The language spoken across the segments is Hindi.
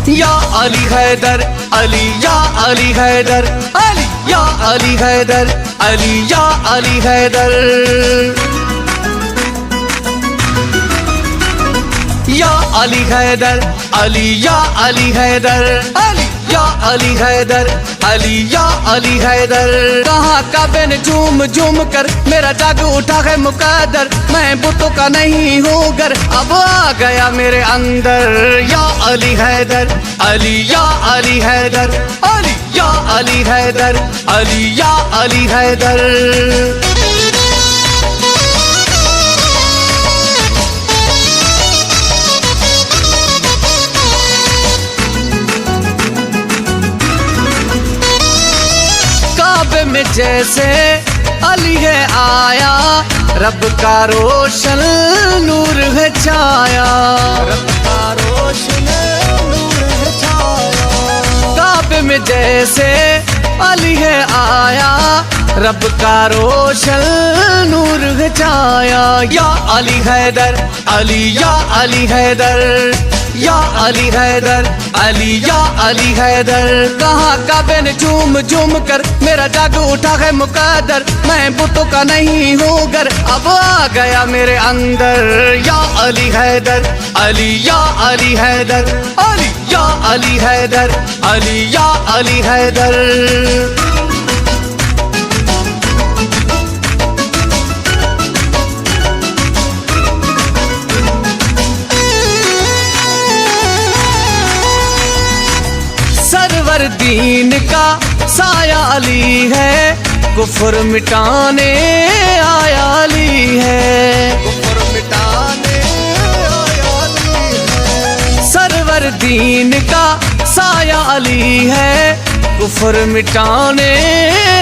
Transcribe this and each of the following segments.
या अली हैदर अली या अली हैदर अली या अली हैदर अली या अली हैदर या अली हैदर अली या अली हैदर अली या अली हैदर अली या अली हैदर। कहाँ का बिन झूम झूम कर मेरा जाग उठा है मुकद्दर, मैं बुतों का नहीं हूँ गर, अब आ गया मेरे अंदर। या अली हैदर अली या अली हैदर अली या अली हैदर अली या अली हैदर। में जैसे अली है आया, रब का रोशन नूर है छाया, रब का रोशन नूर है छाया। काबे में जैसे अली है आया, रब का रोशन नूर है छाया। या अली हैदर अली या अली हैदर या अली हैदर अली या अली हैदर। कहाँ का बिन झूम झूम कर मेरा जाग उठा है मुकद्दर, मैं बुतों का नहीं हूँ गर, अब आ गया मेरे अंदर। या अली हैदर अली या अली हैदर अली या अली हैदर अली या अली हैदर। सरवर दीन का साया अली है, कुफ्र मिटाने आया अली है, कुफ्र मिटाने आया अली है। सरवर दीन का साया अली है, कुफ्र मिटाने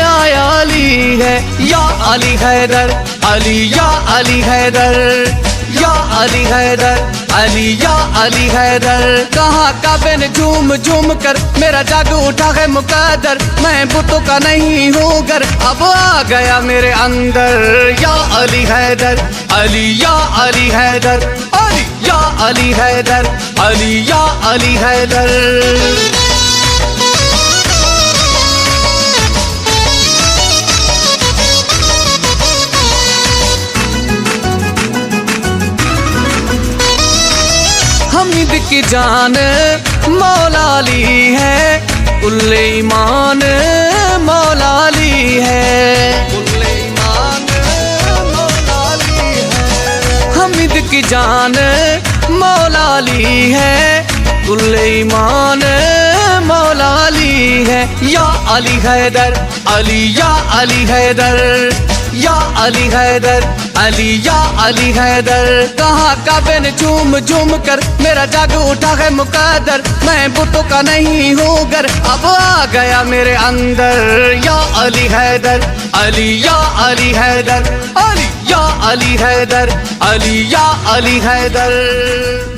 आया अली है। या अली हैदर अली या अली हैदर या अली हैदर अली या अली हैदर। कहाँ का बिन झूम झूम कर मेरा जाग उठा है मुकद्दर, मैं बुतों का नहीं हूँ गर, अब आ गया मेरे अंदर। या अली हैदर अली या अली हैदर अली या अली हैदर अली या अली हैदर। हमीद की जान मौला अली है, कुल्ले ईमान मौला अली है, कुल्ले ईमान मौला अली है। हमीद की जान मौला अली है, कुल्ले ईमान मौला अली है। या अली हैदर अली या अली हैदर या अली हैदर अली या अली हैदर। कहाँ का बिन झूम झूम कर मेरा जाग उठा है मुकद्दर, मैं बुतों का नहीं हूँ गर, अब आ गया मेरे अंदर। या अली हैदर अली या अली हैदर अली या अली हैदर अली या अली हैदर।